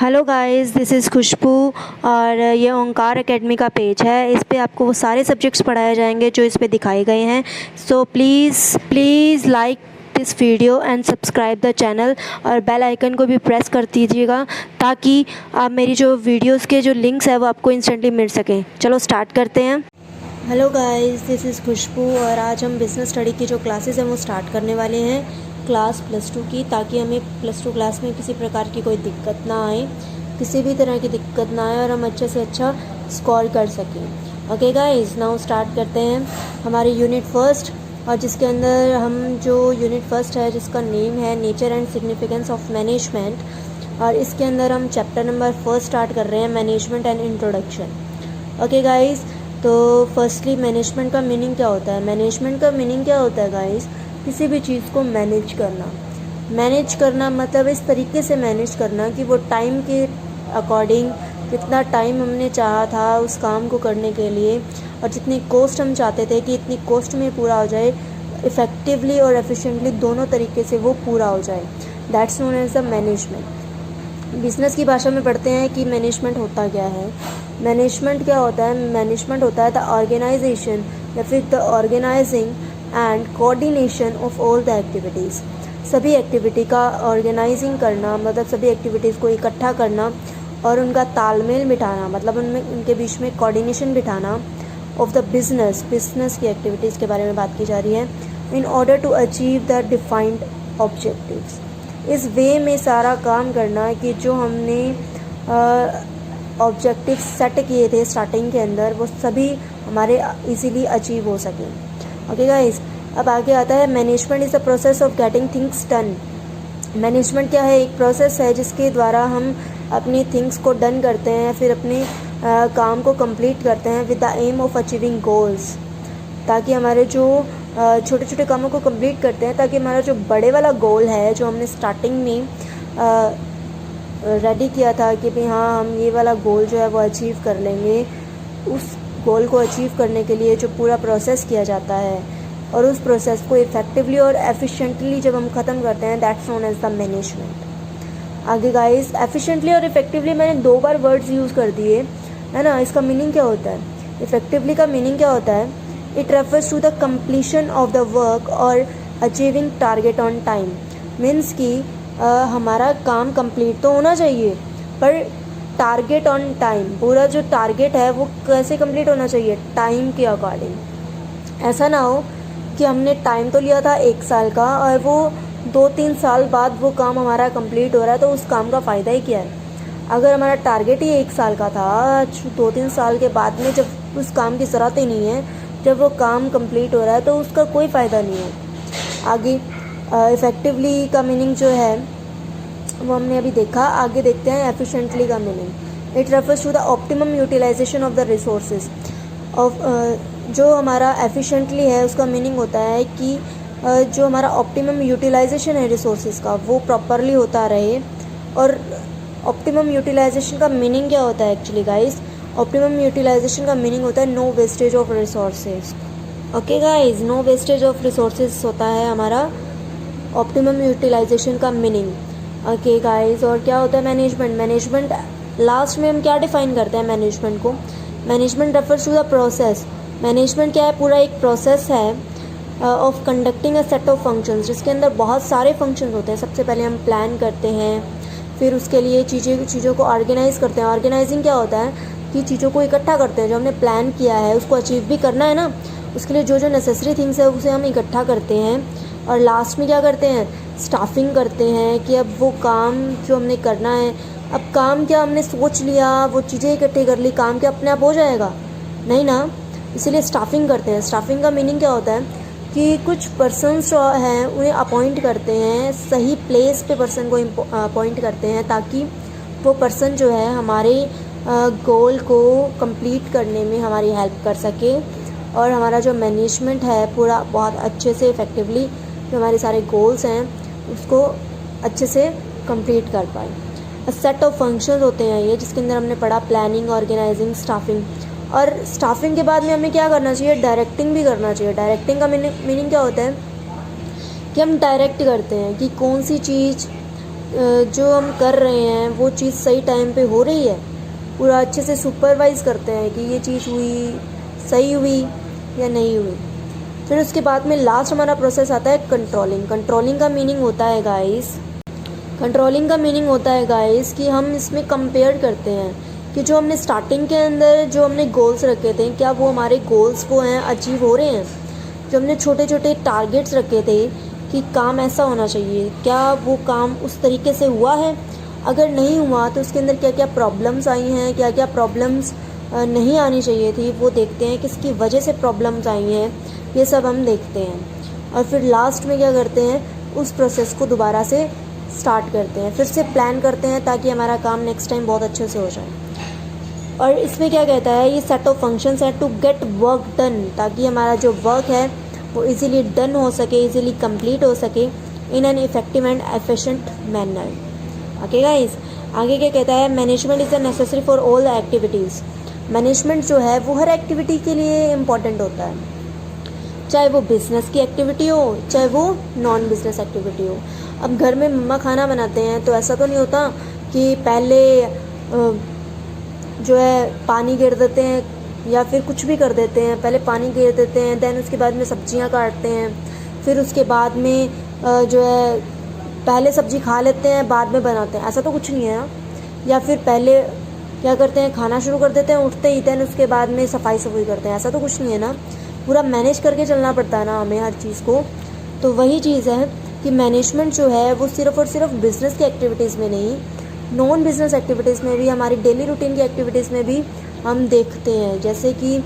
Hello guys, this is खुशबू और ये ओंकार academy का पेज है। इस पे आपको वो सारे सब्जेक्ट्स पढ़ाए जाएंगे जो इस पे दिखाए गए हैं। So please like this video and subscribe the channel और बेल आइकन को भी प्रेस कर दीजिएगा ताकि आप मेरी जो वीडियोस के जो लिंक्स है वो आपको इंस्टेंटली मिल सकें। चलो स्टार्ट करते हैं। हेलो गाइस, दिस इज़ खुशबू और आज हम बिज़नेस स्टडी की जो क्लासेस हैं वो स्टार्ट करने वाले हैं क्लास +2 की, ताकि हमें +2 क्लास में किसी प्रकार की कोई दिक्कत ना आए, किसी भी तरह की दिक्कत ना आए और हम अच्छे से अच्छा स्कोर कर सकें। ओके गाइस, नाउ स्टार्ट करते हैं हमारे यूनिट फर्स्ट, और जिसके अंदर हम जो यूनिट फर्स्ट है जिसका नेम है nature and significance of management, और इसके अंदर हम चैप्टर नंबर 1 स्टार्ट कर रहे हैं, management and introduction. Okay guys, तो फर्स्टली मैनेजमेंट का मीनिंग क्या होता है? मैनेजमेंट का मीनिंग क्या होता है गाइस? किसी भी चीज़ को मैनेज करना। मैनेज करना मतलब इस तरीके से मैनेज करना कि वो टाइम के अकॉर्डिंग जितना टाइम हमने चाहा था उस काम को करने के लिए और जितनी कॉस्ट हम चाहते थे कि इतनी कॉस्ट में पूरा हो जाए, इफ़ेक्टिवली और एफिशिएंटली दोनों तरीके से वो पूरा हो जाए। That's known as the management. Business की भाषा में पढ़ते हैं कि मैनेजमेंट होता क्या है। मैनेजमेंट क्या होता है? मैनेजमेंट होता है द ऑर्गेनाइजेशन या फिर the organizing and coordination of all the activities. सभी एक्टिविटी का ऑर्गेनाइजिंग करना मतलब सभी एक्टिविटीज़ को इकट्ठा करना और उनका तालमेल बिठाना, मतलब उनमें उनके बीच में कोऑर्डिनेशन बिठाना ऑफ द बिजनेस की एक्टिविटीज़ के बारे में बात की जा रही है। In order to achieve the defined objectives. इस वे में सारा काम करना कि जो हमने ऑब्जेक्टिव सेट किए थे स्टार्टिंग के अंदर वो सभी हमारे इजीली अचीव हो सकें। ओके गाइस, अब आगे आता है management is the process of getting things done. Management क्या है? एक प्रोसेस है जिसके द्वारा हम अपनी थिंग्स को डन करते हैं, फिर अपने काम को कंप्लीट करते हैं with the aim of achieving goals, ताकि हमारे जो छोटे छोटे कामों को कंप्लीट करते हैं ताकि हमारा जो बड़े वाला गोल है जो हमने स्टार्टिंग में रेडी किया था कि भाई हाँ हम ये वाला गोल जो है वो अचीव कर लेंगे, उस गोल को अचीव करने के लिए जो पूरा प्रोसेस किया जाता है और उस प्रोसेस को इफ़ेक्टिवली और एफिशिएंटली जब हम ख़त्म करते हैं, that's known as the management. आगे गाइस, एफिशिएंटली और इफ़ेक्टिवली मैंने 2 बार वर्ड्स यूज़ कर दिए है ना। इसका मीनिंग क्या होता है? इफ़ेक्टिवली का मीनिंग क्या होता है? It refers to the completion of the work और achieving target on time. Means कि हमारा काम कंप्लीट तो होना चाहिए पर टारगेट ऑन टाइम, पूरा जो टारगेट है वो कैसे कंप्लीट होना चाहिए? टाइम के अकॉर्डिंग। ऐसा ना हो कि हमने टाइम तो लिया था 1 साल का और वो 2-3 साल बाद वो काम हमारा कंप्लीट हो रहा है, तो उस काम का फ़ायदा ही क्या है? अगर हमारा टारगेट ही 1 साल का था, 2-3 साल के बाद में जब उस काम की ज़रूरत ही नहीं है, जब वो काम कंप्लीट हो रहा है तो उसका कोई फ़ायदा नहीं है। आगे इफ़ेक्टिवली का मीनिंग जो है वो हमने अभी देखा। आगे देखते हैं एफिशिएंटली का meaning. It refers to the optimum utilization of the resources of. जो हमारा एफिशिएंटली है उसका मीनिंग होता है कि जो हमारा ऑप्टिमम यूटिलाइजेशन है रिसोर्सेज का वो प्रॉपरली होता रहे। और ऑप्टिमम यूटिलाइजेशन का मीनिंग क्या होता है एक्चुअली गाइस? ऑप्टिमम यूटिलाइजेशन का मीनिंग होता है no wastage of resources. Okay guys, no wastage of resources होता है हमारा ऑप्टिमम यूटिलाइजेशन का मीनिंग। ओके गाइस, और क्या होता है मैनेजमेंट? मैनेजमेंट लास्ट में हम क्या डिफाइन करते हैं मैनेजमेंट को? Management refers to the process. Management क्या है? पूरा एक प्रोसेस है of conducting a set of functions, जिसके अंदर बहुत सारे फंक्शंस होते हैं। सबसे पहले हम प्लान करते हैं, फिर उसके लिए चीज़ों को ऑर्गेनाइज करते हैं। ऑर्गेनाइजिंग क्या होता है? कि चीज़ों को इकट्ठा करते हैं। जो हमने प्लान किया है उसको अचीव भी करना है ना, उसके लिए जो जो नेसेसरी थिंग्स है उसे हम इकट्ठा करते हैं। और लास्ट में क्या करते हैं? स्टाफिंग करते हैं कि अब वो काम जो हमने करना है, अब काम क्या हमने सोच लिया, वो चीज़ें इकट्ठी कर ली, काम क्या अपने आप हो जाएगा? नहीं ना, इसीलिए स्टाफिंग करते हैं। स्टाफिंग का मीनिंग क्या होता है? कि कुछ पर्सन्स जो हैं उन्हें अपॉइंट करते हैं, सही प्लेस पे पर्सन को अपॉइंट करते हैं ताकि वो पर्सन जो है हमारे गोल को कंप्लीट करने में हमारी हेल्प कर सके और हमारा जो मैनेजमेंट है पूरा बहुत अच्छे से इफ़ेक्टिवली जो हमारे सारे गोल्स हैं उसको अच्छे से कंप्लीट कर पाए। सेट ऑफ फंक्शंस होते हैं ये, जिसके अंदर हमने पढ़ा प्लानिंग, ऑर्गेनाइजिंग, स्टाफिंग। और स्टाफिंग के बाद में हमें क्या करना चाहिए? डायरेक्टिंग भी करना चाहिए। डायरेक्टिंग का मीनिंग क्या होता है? कि हम डायरेक्ट करते हैं कि कौन सी चीज़ जो हम कर रहे हैं वो चीज़ सही टाइम पे हो रही है, पूरा अच्छे से सुपरवाइज करते हैं कि ये चीज़ हुई, सही हुई या नहीं हुई। फिर उसके बाद में लास्ट हमारा प्रोसेस आता है कंट्रोलिंग। कंट्रोलिंग का मीनिंग होता है गाइस कि हम इसमें कंपेयर करते हैं कि जो हमने स्टार्टिंग के अंदर जो हमने गोल्स रखे थे, क्या वो हमारे गोल्स को हैं अचीव हो रहे हैं। जो हमने छोटे छोटे टारगेट्स रखे थे कि काम ऐसा होना चाहिए, क्या वो काम उस तरीके से हुआ है। अगर नहीं हुआ तो उसके अंदर क्या क्या प्रॉब्लम्स आई हैं, क्या क्या प्रॉब्लम्स नहीं आनी चाहिए थी, वो देखते हैं। किसकी वजह से प्रॉब्लम्स आई हैं, ये सब हम देखते हैं। और फिर लास्ट में क्या करते हैं, उस प्रोसेस को दोबारा से स्टार्ट करते हैं, फिर से प्लान करते हैं ताकि हमारा काम नेक्स्ट टाइम बहुत अच्छे से हो जाए। और इसमें क्या कहता है, ये सेट ऑफ फंक्शंस है टू गेट वर्क डन, ताकि हमारा जो वर्क है वो इजीली डन हो सके, इजीली कंप्लीट हो सके in an effective and efficient manner. Okay guys, आगे क्या कहता है, management is necessary for all the activities. Management जो है वो हर एक्टिविटी के लिए इम्पॉर्टेंट होता है, चाहे वो बिज़नेस की एक्टिविटी हो, चाहे वो नॉन बिज़नेस एक्टिविटी हो। अब घर में मम्मा खाना बनाते हैं तो ऐसा तो नहीं होता कि पहले जो है पानी गिर देते हैं या फिर कुछ भी कर देते हैं, पहले पानी गिर देते हैं, देन उसके बाद में सब्जियां काटते हैं, फिर उसके बाद में जो है पहले सब्जी खा लेते हैं बाद में बनाते हैं, ऐसा तो कुछ नहीं है ना। या फिर पहले क्या करते हैं, खाना शुरू कर देते हैं उठते ही, देन उसके बाद में सफाई करते हैं, ऐसा तो कुछ नहीं है ना। पूरा मैनेज करके चलना पड़ता है ना हमें हर चीज़ को। तो वही चीज़ है कि मैनेजमेंट जो है वो सिर्फ और सिर्फ बिज़नेस की एक्टिविटीज़ में नहीं, नॉन बिज़नेस एक्टिविटीज़ में भी, हमारी डेली रूटीन की एक्टिविटीज़ में भी हम देखते हैं। जैसे कि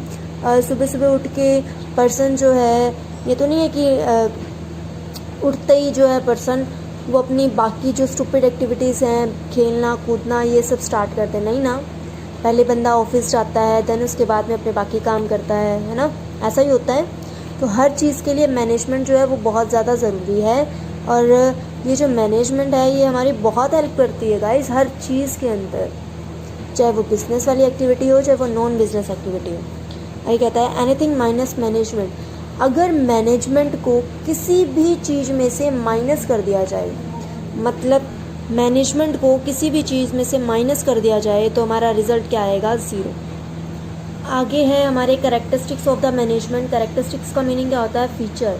सुबह सुबह उठ के पर्सन जो है, ये तो नहीं है कि उठते ही जो है पर्सन वो अपनी बाकी जो स्टूपिड एक्टिविटीज़ हैं, खेलना कूदना, ये सब स्टार्ट करते हैं, नहीं ना। पहले बंदा ऑफिस जाता है, देन उसके बाद में अपने बाकी काम करता है ना, ऐसा ही होता है। तो हर चीज़ के लिए मैनेजमेंट जो है वो बहुत ज़्यादा ज़रूरी है। और ये जो मैनेजमेंट है ये हमारी बहुत हेल्प करती है गाइस हर चीज़ के अंदर, चाहे वो बिज़नेस वाली एक्टिविटी हो, चाहे वो नॉन बिज़नेस एक्टिविटी हो। ये कहता है एनीथिंग माइनस मैनेजमेंट। अगर मैनेजमेंट को किसी भी चीज़ में से माइनस कर दिया जाए, मतलब मैनेजमेंट को किसी भी चीज़ में से माइनस कर दिया जाए तो हमारा रिज़ल्ट क्या आएगा, ज़ीरो। आगे है हमारे characteristics of the management. Characteristics का मीनिंग क्या होता है, फीचर।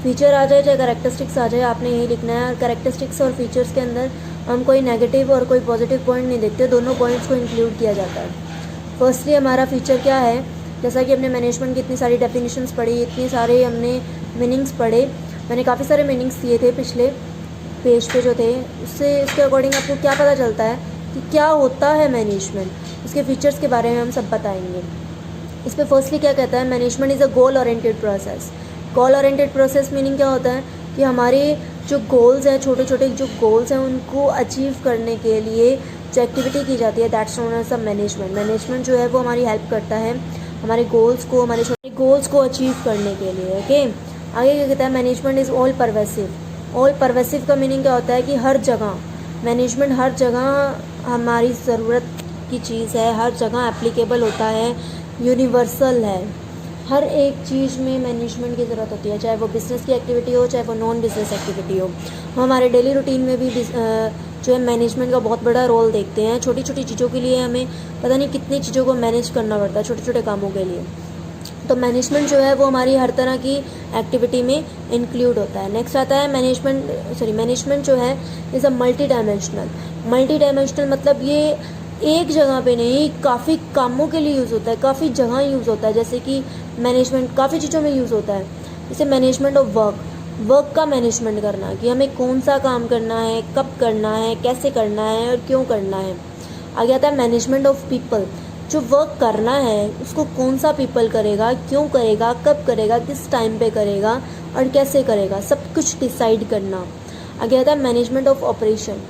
फीचर आ जाए चाहे कैरेक्टरिस्टिक्स आ जाए, आपने यही लिखना है। कैरेक्टरिस्टिक्स और फीचर्स के अंदर हम कोई नेगेटिव और कोई पॉजिटिव पॉइंट नहीं देखते, दोनों पॉइंट्स को इंक्लूड किया जाता है। फर्स्टली हमारा फीचर क्या है, जैसा कि हमने मैनेजमेंट की इतनी सारी डेफिनेशंस पढ़ी, इतने सारे हमने मीनिंग्स पढ़े, मैंने काफ़ी सारे मीनिंग्स दिए थे पिछले पेज पे जो थे, उसके अकॉर्डिंग आपको क्या पता चलता है कि क्या होता है मैनेजमेंट, उसके फीचर्स के बारे में हम सब बताएंगे। इस पर फर्स्टली क्या कहता है, management is a goal oriented process. Goal oriented process meaning क्या होता है कि हमारे जो गोल्स हैं, छोटे छोटे जो गोल्स हैं, उनको अचीव करने के लिए जो एक्टिविटी की जाती है, that's known as a management. Management जो है वो हमारी हेल्प करता है हमारे गोल्स को, हमारे छोटे गोल्स को अचीव करने के लिए। ओके, आगे क्या कहता है, management is all pervasive. All pervasive का मीनिंग क्या होता है कि हर जगह, मैनेजमेंट हर जगह हमारी ज़रूरत की चीज़ है, हर जगह एप्लीकेबल होता है, यूनिवर्सल है। हर एक चीज़ में मैनेजमेंट की ज़रूरत होती है, चाहे वो बिज़नेस की एक्टिविटी हो, चाहे वो नॉन बिज़नेस एक्टिविटी हो। हम हमारे डेली रूटीन में भी जो है मैनेजमेंट का बहुत बड़ा रोल देखते हैं। छोटी छोटी चीज़ों के लिए हमें पता नहीं कितनी चीज़ों को मैनेज करना पड़ता है, छोटे छोटे कामों के लिए। तो मैनेजमेंट जो है वो हमारी हर तरह की एक्टिविटी में इंक्लूड होता है। नेक्स्ट आता है मैनेजमेंट जो है इज़ अ मल्टी डायमेंशनल मतलब ये एक जगह पे नहीं, काफ़ी कामों के लिए यूज़ होता है, काफ़ी जगह यूज़ होता है। जैसे कि मैनेजमेंट काफ़ी चीज़ों में यूज़ होता है। जैसे मैनेजमेंट ऑफ वर्क का मैनेजमेंट करना, कि हमें कौन सा काम करना है, कब करना है, कैसे करना है और क्यों करना है। आगे आता है मैनेजमेंट ऑफ पीपल, जो वर्क करना है उसको कौन सा पीपल करेगा, क्यों करेगा, कब करेगा, किस टाइम पे करेगा और कैसे करेगा, सब कुछ डिसाइड करना। आगे आता है management of operation.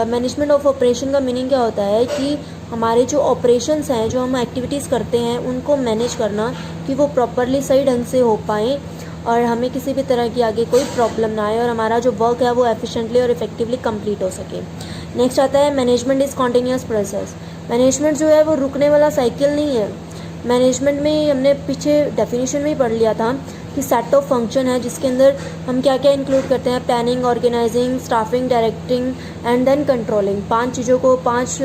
Management of operation का मीनिंग क्या होता है कि हमारे जो ऑपरेशंस हैं, जो हम एक्टिविटीज़ करते हैं, उनको मैनेज करना कि वो प्रॉपरली सही ढंग से हो पाएँ और हमें किसी भी तरह की आगे कोई प्रॉब्लम ना आए और हमारा जो वर्क है वो एफिशिएंटली और इफेक्टिवली कंप्लीट हो सके। नेक्स्ट आता है management is continuous process. Management जो है वो रुकने वाला साइकिल नहीं है। मैनेजमेंट में हमने पीछे डेफिनेशन में ही पढ़ लिया था कि सेट ऑफ फंक्शन है जिसके अंदर हम क्या क्या इंक्लूड करते हैं, planning, organizing, staffing, directing and then controlling. 5 चीज़ों को, 5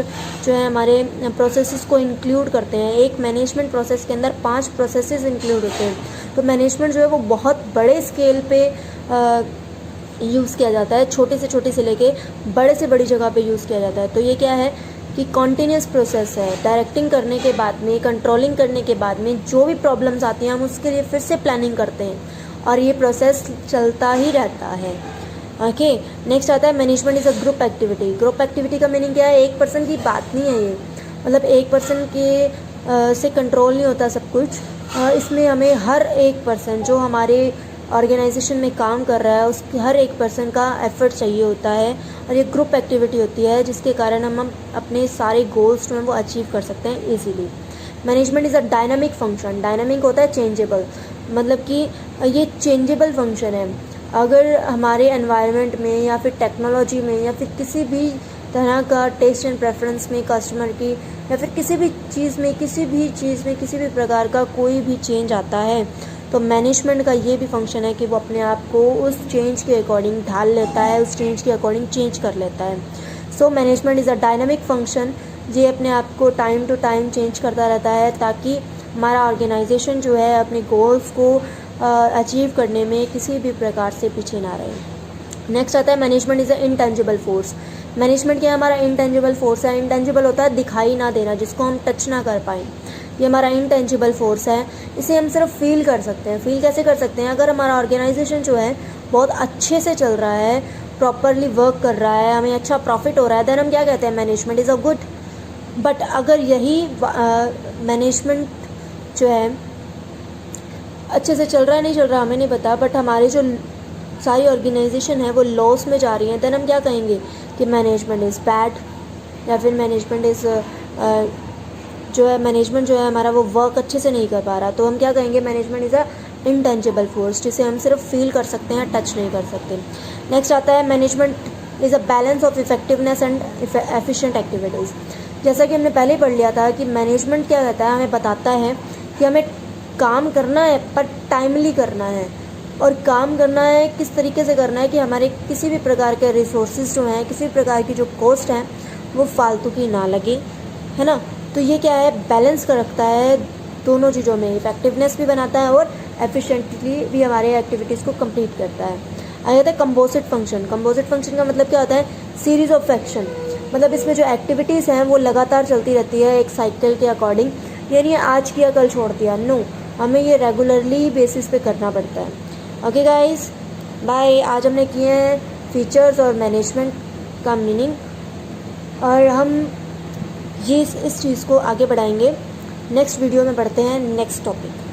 जो है हमारे प्रोसेसेस को इंक्लूड करते हैं। एक मैनेजमेंट प्रोसेस के अंदर 5 प्रोसेसेस इंक्लूड होते हैं। तो मैनेजमेंट जो है वो बहुत बड़े स्केल पे यूज़ किया जाता है, छोटे से लेके बड़े से बड़ी जगह पे यूज़ किया जाता है। तो ये क्या है कि कॉन्टीन्यूस प्रोसेस है। डायरेक्टिंग करने के बाद में, कंट्रोलिंग करने के बाद में जो भी प्रॉब्लम्स आती हैं हम उसके लिए फिर से प्लानिंग करते हैं और ये प्रोसेस चलता ही रहता है। ओके, नेक्स्ट आता है management is a group activity. Group activity का मीनिंग क्या है? एक पर्सन की बात नहीं है ये, मतलब एक पर्सन के से कंट्रोल नहीं होता सब कुछ। इसमें हमें हर एक पर्सन जो हमारे ऑर्गेनाइजेशन में काम कर रहा है उसकी हर एक पर्सन का एफर्ट चाहिए होता है और ये ग्रुप एक्टिविटी होती है जिसके कारण हम अपने सारे गोल्स जो हैं वो अचीव कर सकते हैं easily. Management is a dynamic function. Dynamic होता है चेंजेबल, मतलब कि ये चेंजेबल फंक्शन है। अगर हमारे एनवायरनमेंट में या फिर टेक्नोलॉजी में या फिर किसी भी तरह का टेस्ट एंड प्रेफरेंस में कस्टमर की या फिर किसी भी चीज़ में किसी भी प्रकार का कोई भी चेंज आता है तो मैनेजमेंट का ये भी फंक्शन है कि वो अपने आप को उस चेंज के अकॉर्डिंग ढाल लेता है, उस चेंज के अकॉर्डिंग चेंज कर लेता है। So management is a dynamic function. ये अपने आप को टाइम टू टाइम चेंज करता रहता है ताकि हमारा ऑर्गेनाइजेशन जो है अपने गोल्स को अचीव करने में किसी भी प्रकार से पीछे ना रहे। नेक्स्ट आता है management is a intangible force. Management क्या है? हमारा इंटेंजिबल फोर्स है। इंटेंजिबल होता है दिखाई ना देना, जिसको हम टच ना कर पाएँ। ये हमारा इंटेंजिबल फोर्स है, इसे हम सिर्फ फील कर सकते हैं। फील कैसे कर सकते हैं? अगर हमारा ऑर्गेनाइजेशन जो है बहुत अच्छे से चल रहा है, प्रॉपरली वर्क कर रहा है, हमें अच्छा प्रॉफिट हो रहा है, देन हम क्या कहते हैं? Management is a good. But अगर यही मैनेजमेंट जो है अच्छे से चल रहा है, नहीं चल रहा, हमें नहीं पता, बट हमारी जो सारी ऑर्गेनाइजेशन है वो लॉस में जा रही है, देन हम क्या कहेंगे कि मैनेजमेंट इज़ बैड, या फिर मैनेजमेंट इज़ जो है मैनेजमेंट जो है हमारा वो वर्क अच्छे से नहीं कर पा रहा। तो हम क्या कहेंगे? Management is a intangible force, जिसे हम सिर्फ फील कर सकते हैं, टच नहीं कर सकते। नेक्स्ट आता है management is a balance of effectiveness and efficient activities. जैसा कि हमने पहले पढ़ लिया था कि मैनेजमेंट क्या कहता है, हमें बताता है कि हमें काम करना है पर टाइमली करना है, और काम करना है किस तरीके से करना है कि हमारे किसी भी प्रकार के रिसोर्सेज जो हैं, किसी भी प्रकार की जो कॉस्ट हैं वो फालतू की ना लगे, है ना। तो ये क्या है? बैलेंस कर रखता है दोनों चीज़ों में, इफेक्टिवनेस भी बनाता है और एफिशिएंटली भी हमारे एक्टिविटीज़ को कंप्लीट करता है। आ जाता है कंपोजिट फंक्शन। कंपोजिट फंक्शन का मतलब क्या होता है? सीरीज ऑफ एक्शन, मतलब इसमें जो एक्टिविटीज़ हैं वो लगातार चलती रहती है एक साइकिल के अकॉर्डिंग, यानी आज किया कल छोड़ दिया, नो, हमें ये रेगुलरली बेसिस पे करना पड़ता है। Okay guys, bye. आज हमने किए हैं फीचर्स और मैनेजमेंट का मीनिंग, और हम ये इस चीज़ को आगे बढ़ाएंगे। नेक्स्ट वीडियो में बढ़ते हैं नेक्स्ट टॉपिक।